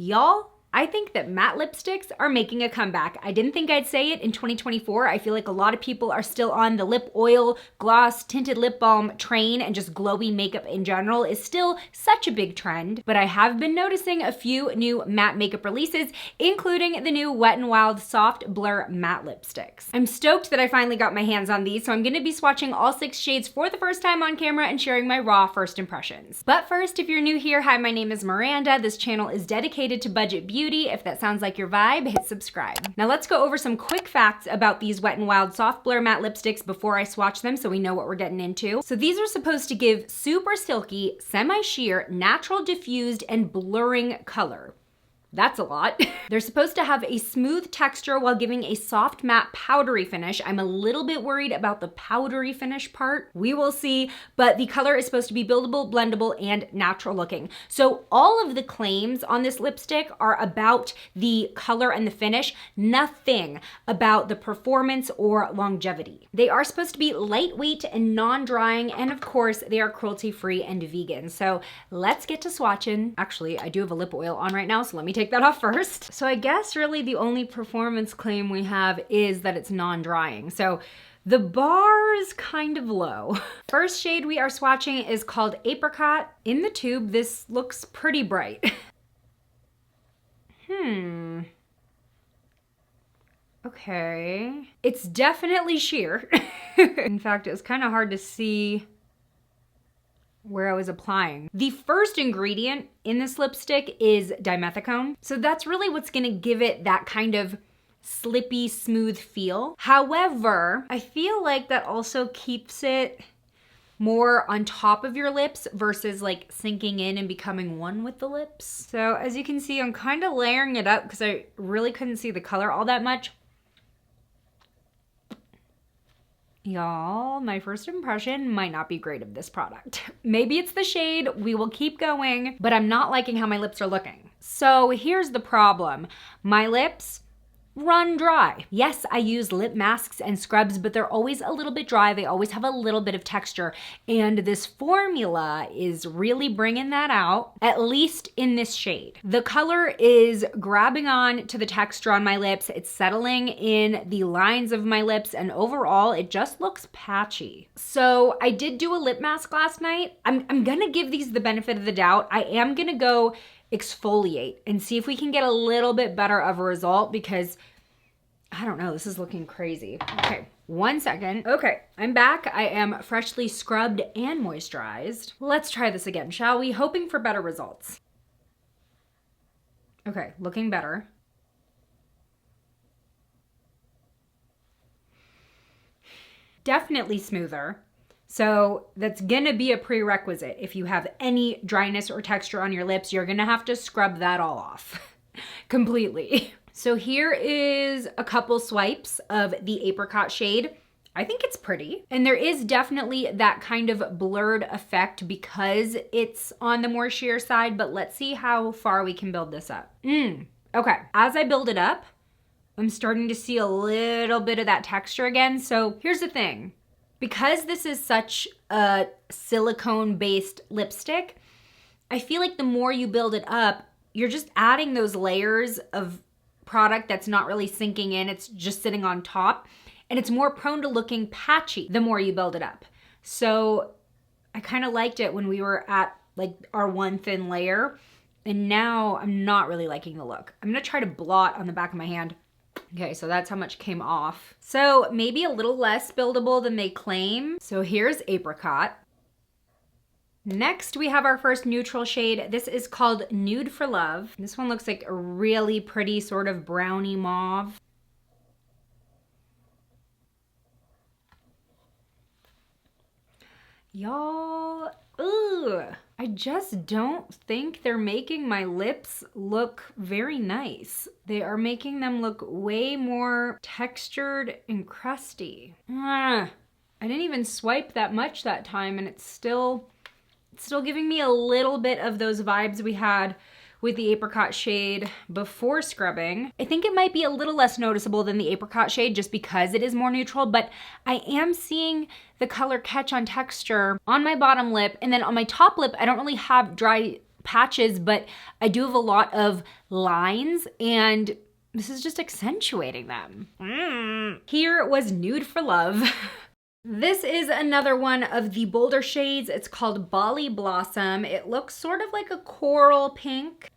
Y'all, I think that matte lipsticks are making a comeback. I didn't think I'd say it in 2024. I feel like a lot of people are still on the lip oil, gloss, tinted lip balm train, and just glowy makeup in general is still such a big trend. But I have been noticing a few new matte makeup releases, including the new Wet n Wild Soft Blur Matte Lipsticks. I'm stoked that I finally got my hands on these, so I'm gonna be swatching all 6 shades for the first time on camera and sharing my raw first impressions. But first, if you're new here, hi, my name is Miranda. This channel is dedicated to budget beauty. If that sounds like your vibe, hit subscribe. Now let's go over some quick facts about these Wet n Wild Soft Blur Matte Lipsticks before I swatch them so we know what we're getting into. So these are supposed to give super silky, semi-sheer, natural diffused, and blurring color. That's a lot. They're supposed to have a smooth texture while giving a soft matte powdery finish. I'm a little bit worried about the powdery finish part. We will see, but the color is supposed to be buildable, blendable, and natural looking. So all of the claims on this lipstick are about the color and the finish, nothing about the performance or longevity. They are supposed to be lightweight and non-drying, and of course, they are cruelty-free and vegan. So let's get to swatching. Actually, I do have a lip oil on right now, so let me take that off first. So I guess really the only performance claim we have is that it's non-drying. So the bar is kind of low. First shade we are swatching is called Apricot. In the tube, this looks pretty bright. Okay. It's definitely sheer. In fact, it was kind of hard to see where I was applying. The first ingredient in this lipstick is dimethicone. So that's really what's gonna give it that kind of slippy, smooth feel. However, I feel like that also keeps it more on top of your lips versus like sinking in and becoming one with the lips. So as you can see, I'm kind of layering it up because I really couldn't see the color all that much. Y'all, my first impression might not be great of this product. Maybe it's the shade, we will keep going, but I'm not liking how my lips are looking. So here's the problem. My lips run dry. Yes, I use lip masks and scrubs, but they're always a little bit dry. They always have a little bit of texture. And this formula is really bringing that out, at least in this shade. The color is grabbing on to the texture on my lips. It's settling in the lines of my lips, and overall, it just looks patchy. So I did do a lip mask last night. I'm gonna give these the benefit of the doubt. I am gonna go exfoliate and see if we can get a little bit better of a result, because I don't know, this is looking crazy. Okay, 1 second. Okay, I'm back. I am freshly scrubbed and moisturized. Let's try this again, shall we? Hoping for better results. Okay, looking better. Definitely smoother. So that's gonna be a prerequisite. If you have any dryness or texture on your lips, you're gonna have to scrub that all off completely. So here is a couple swipes of the Apricot shade. I think it's pretty. And there is definitely that kind of blurred effect because it's on the more sheer side, but let's see how far we can build this up. Okay, as I build it up, I'm starting to see a little bit of that texture again. So here's the thing. Because this is such a silicone-based lipstick, I feel like the more you build it up, you're just adding those layers of product that's not really sinking in. It's just sitting on top, and it's more prone to looking patchy the more you build it up. So I kind of liked it when we were at like our one thin layer, and now I'm not really liking the look. I'm gonna try to blot on the back of my hand. Okay, so that's how much came off. So maybe a little less buildable than they claim. So here's Apricot. Next, we have our first neutral shade. This is called Nude for Love. This one looks like a really pretty sort of brownie mauve. Y'all, ugh. I just don't think they're making my lips look very nice. They are making them look way more textured and crusty. I didn't even swipe that much that time, and it's still giving me a little bit of those vibes we had with the Apricot shade before scrubbing. I think it might be a little less noticeable than the Apricot shade just because it is more neutral, but I am seeing the color catch on texture on my bottom lip, and then on my top lip, I don't really have dry patches, but I do have a lot of lines, and this is just accentuating them. Here was Nude for Love. This is another one of the bolder shades. It's called Bali Blossom. It looks sort of like a coral pink.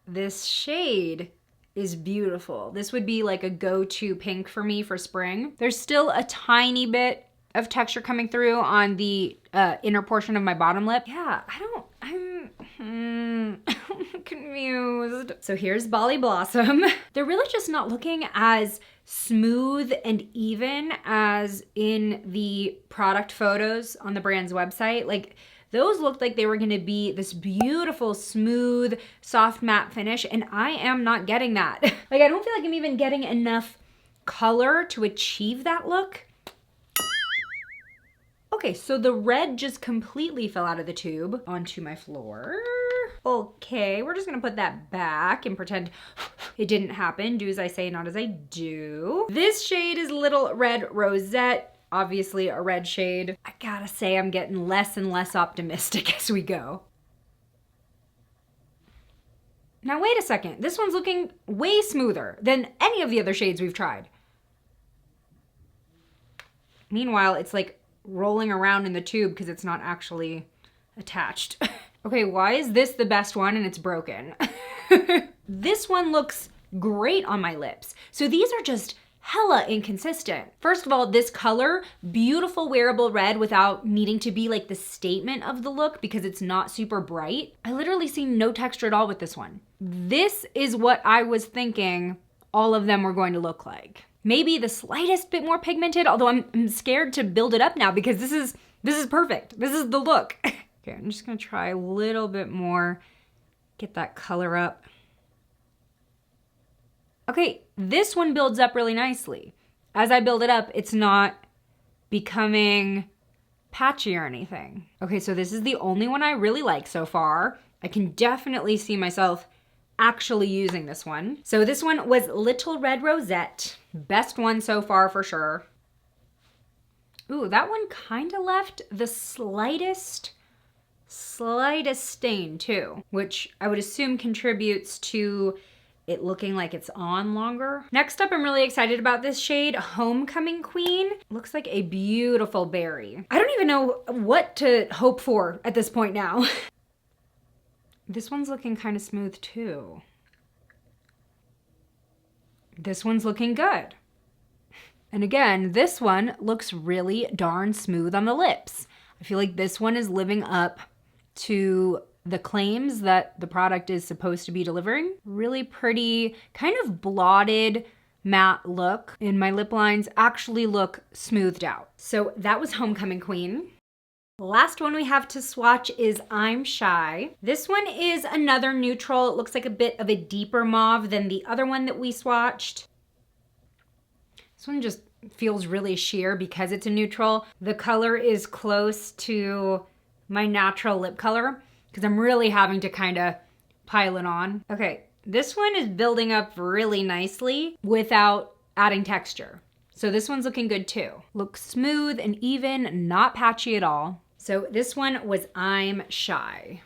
This shade is beautiful. This would be like a go-to pink for me for spring. There's still a tiny bit of texture coming through on the inner portion of my bottom lip. Yeah, I'm confused. So here's Bali Blossom. They're really just not looking as smooth and even as in the product photos on the brand's website. Like, those looked like they were gonna be this beautiful, smooth, soft matte finish, and I am not getting that. Like, I don't feel like I'm even getting enough color to achieve that look. Okay, so the red just completely fell out of the tube onto my floor. Okay, we're just gonna put that back and pretend it didn't happen. Do as I say, not as I do. This shade is Little Red Rosette, obviously a red shade. I gotta say, I'm getting less and less optimistic as we go. Now wait a second, this one's looking way smoother than any of the other shades we've tried. Meanwhile, it's like rolling around in the tube because it's not actually attached. Okay, why is this the best one and it's broken? This one looks great on my lips. So these are just hella inconsistent. First of all, this color, beautiful wearable red without needing to be like the statement of the look because it's not super bright. I literally see no texture at all with this one. This is what I was thinking all of them were going to look like. Maybe the slightest bit more pigmented, although I'm scared to build it up now because this is perfect. This is the look. Okay, I'm just gonna try a little bit more, get that color up. Okay, this one builds up really nicely. As I build it up, it's not becoming patchy or anything. Okay, so this is the only one I really like so far. I can definitely see myself actually using this one. So this one was Little Red Rosette. Best one so far for sure. Ooh, that one kind of left the slightest stain too, which I would assume contributes to it looking like it's on longer. Next up, I'm really excited about this shade, Homecoming Queen. Looks like a beautiful berry. I don't even know what to hope for at this point now. This one's looking kind of smooth too. This one's looking good. And again, this one looks really darn smooth on the lips. I feel like this one is living up to the claims that the product is supposed to be delivering. Really pretty, kind of blotted matte look. And my lip lines actually look smoothed out. So that was Homecoming Queen. Last one we have to swatch is I'm Shy. This one is another neutral. It looks like a bit of a deeper mauve than the other one that we swatched. This one just feels really sheer because it's a neutral. The color is close to my natural lip color because I'm really having to kind of pile it on. Okay, this one is building up really nicely without adding texture. So this one's looking good too. Looks smooth and even, not patchy at all. So this one was I'm Shy.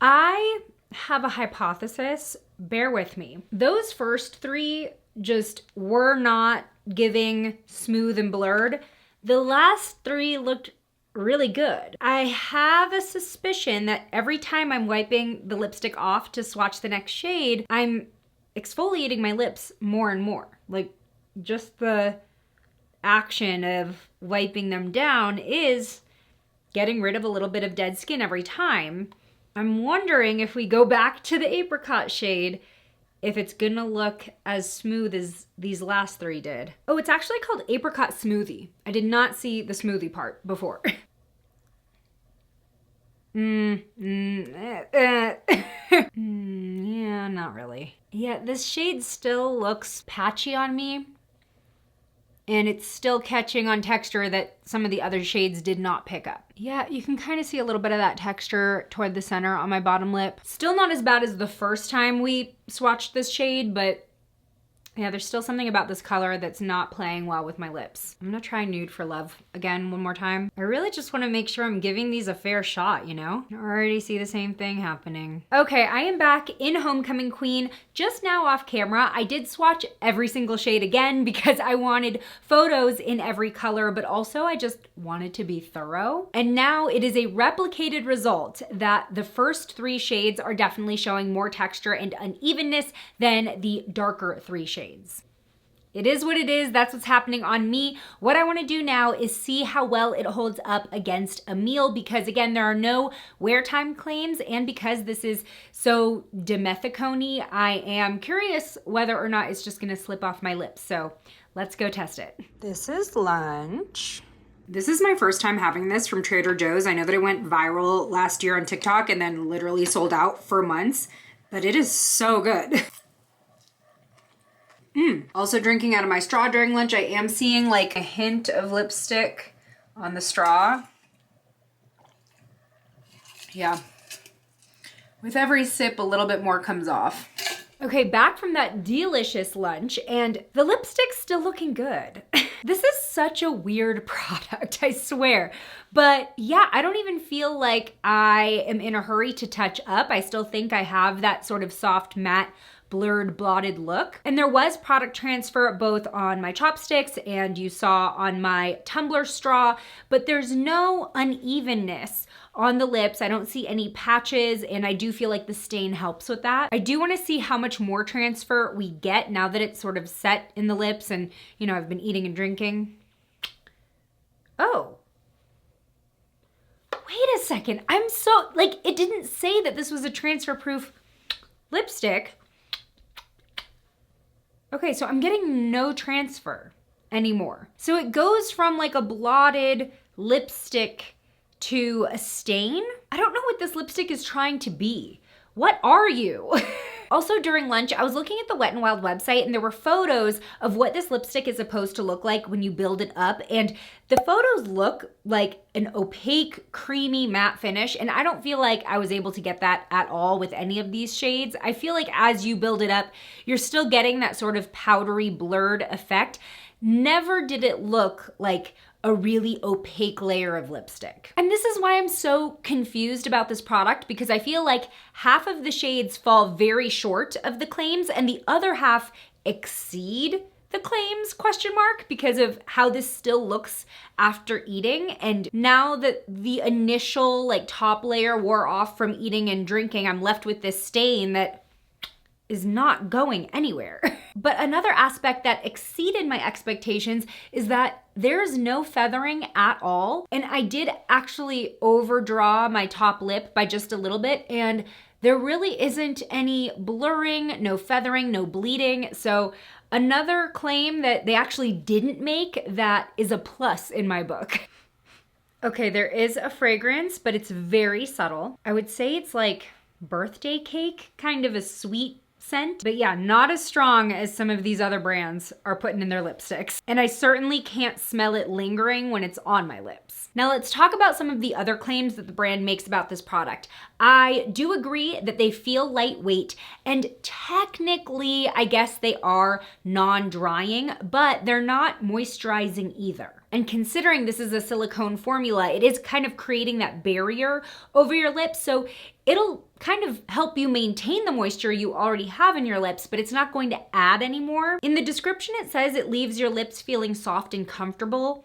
I have a hypothesis, bear with me. Those first three just were not giving smooth and blurred. The last three looked really good. I have a suspicion that every time I'm wiping the lipstick off to swatch the next shade, I'm exfoliating my lips more and more. Like, just the action of wiping them down is getting rid of a little bit of dead skin every time. I'm wondering if we go back to the Apricot shade, if it's gonna look as smooth as these last three did. Oh, it's actually called Apricot Smoothie. I did not see the smoothie part before. Yeah, not really. Yeah, this shade still looks patchy on me. And it's still catching on texture that some of the other shades did not pick up. Yeah, you can kind of see a little bit of that texture toward the center on my bottom lip. Still not as bad as the first time we swatched this shade, but Yeah, there's still something about this color that's not playing well with my lips. I'm gonna try Nude for Love again one more time. I really just wanna make sure I'm giving these a fair shot, you know? I already see the same thing happening. Okay, I am back in Homecoming Queen. Just now off camera, I did swatch every single shade again because I wanted photos in every color, but also I just wanted to be thorough. And now it is a replicated result that the first 3 shades are definitely showing more texture and unevenness than the darker 3 shades. It is what it is. That's what's happening on me. What I want to do now is see how well it holds up against a meal, because again, there are no wear time claims, and because this is so dimethicone-y, I am curious whether or not it's just going to slip off my lips. So let's go test it. This is lunch. This is my first time having this from Trader Joe's. I know that it went viral last year on TikTok and then literally sold out for months, but it is so good. Also drinking out of my straw during lunch. I am seeing like a hint of lipstick on the straw. Yeah. With every sip, a little bit more comes off. Okay, back from that delicious lunch, and the lipstick's still looking good. This is such a weird product, I swear. But yeah, I don't even feel like I am in a hurry to touch up. I still think I have that sort of soft matte blurred blotted look. And there was product transfer both on my chopsticks and you saw on my tumbler straw, but there's no unevenness on the lips. I don't see any patches, and I do feel like the stain helps with that. I do want to see how much more transfer we get now that it's sort of set in the lips and, you know, I've been eating and drinking. Oh. Wait a second. I'm so, like, it didn't say that this was a transfer-proof lipstick. Okay, so I'm getting no transfer anymore. So it goes from like a blotted lipstick to a stain. I don't know what this lipstick is trying to be. What are you? Also during lunch, I was looking at the Wet n Wild website and there were photos of what this lipstick is supposed to look like when you build it up. And the photos look like an opaque, creamy matte finish. And I don't feel like I was able to get that at all with any of these shades. I feel like as you build it up, you're still getting that sort of powdery, blurred effect. Never did it look like a really opaque layer of lipstick. And this is why I'm so confused about this product, because I feel like half of the shades fall very short of the claims and the other half exceed the claims, question mark, because of how this still looks after eating. And now that the initial like top layer wore off from eating and drinking, I'm left with this stain that is not going anywhere. But another aspect that exceeded my expectations is that there's no feathering at all. And I did actually overdraw my top lip by just a little bit, and there really isn't any blurring, no feathering, no bleeding. So another claim that they actually didn't make that is a plus in my book. Okay, there is a fragrance, but it's very subtle. I would say it's like birthday cake, kind of a sweet scent, but yeah, not as strong as some of these other brands are putting in their lipsticks. And I certainly can't smell it lingering when it's on my lips. Now let's talk about some of the other claims that the brand makes about this product. I do agree that they feel lightweight, and technically, I guess they are non-drying, but they're not moisturizing either. And considering this is a silicone formula, it is kind of creating that barrier over your lips, so it'll kind of help you maintain the moisture you already have in your lips, but it's not going to add any more. In the description, it says it leaves your lips feeling soft and comfortable.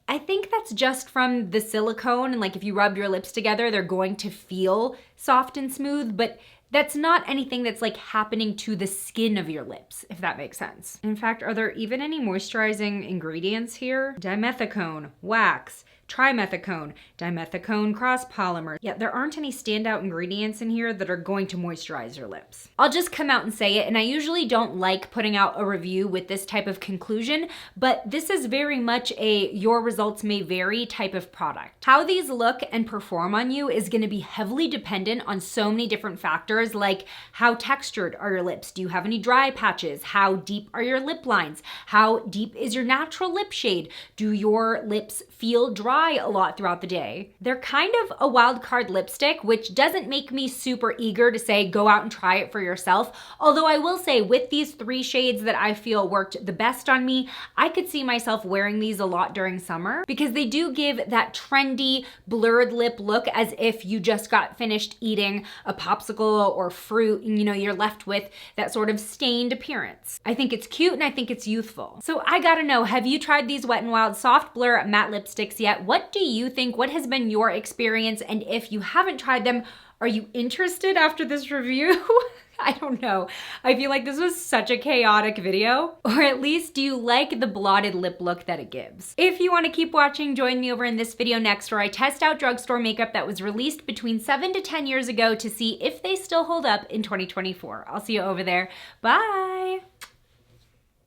I think that's just from the silicone, and like if you rub your lips together, they're going to feel soft and smooth, but that's not anything that's like happening to the skin of your lips, if that makes sense. In fact, are there even any moisturizing ingredients here? Dimethicone, wax, trimethicone, dimethicone cross polymer. Yeah, there aren't any standout ingredients in here that are going to moisturize your lips. I'll just come out and say it, and I usually don't like putting out a review with this type of conclusion, but this is very much a your results may vary type of product. How these look and perform on you is gonna be heavily dependent on so many different factors, like how textured are your lips? Do you have any dry patches? How deep are your lip lines? How deep is your natural lip shade? Do your lips feel dry dry a lot throughout the day. They're kind of a wild card lipstick, which doesn't make me super eager to say go out and try it for yourself. Although I will say with these 3 shades that I feel worked the best on me, I could see myself wearing these a lot during summer because they do give that trendy blurred lip look as if you just got finished eating a popsicle or fruit and you're left with that sort of stained appearance. I think it's cute and I think it's youthful. So I gotta know, have you tried these Wet n Wild Soft Blur matte lipsticks yet? What do you think? What has been your experience? And if you haven't tried them, are you interested after this review? I don't know. I feel like this was such a chaotic video. Or at least, do you like the blotted lip look that it gives? If you want to keep watching, join me over in this video next where I test out drugstore makeup that was released between 7 to 10 years ago to see if they still hold up in 2024. I'll see you over there. Bye!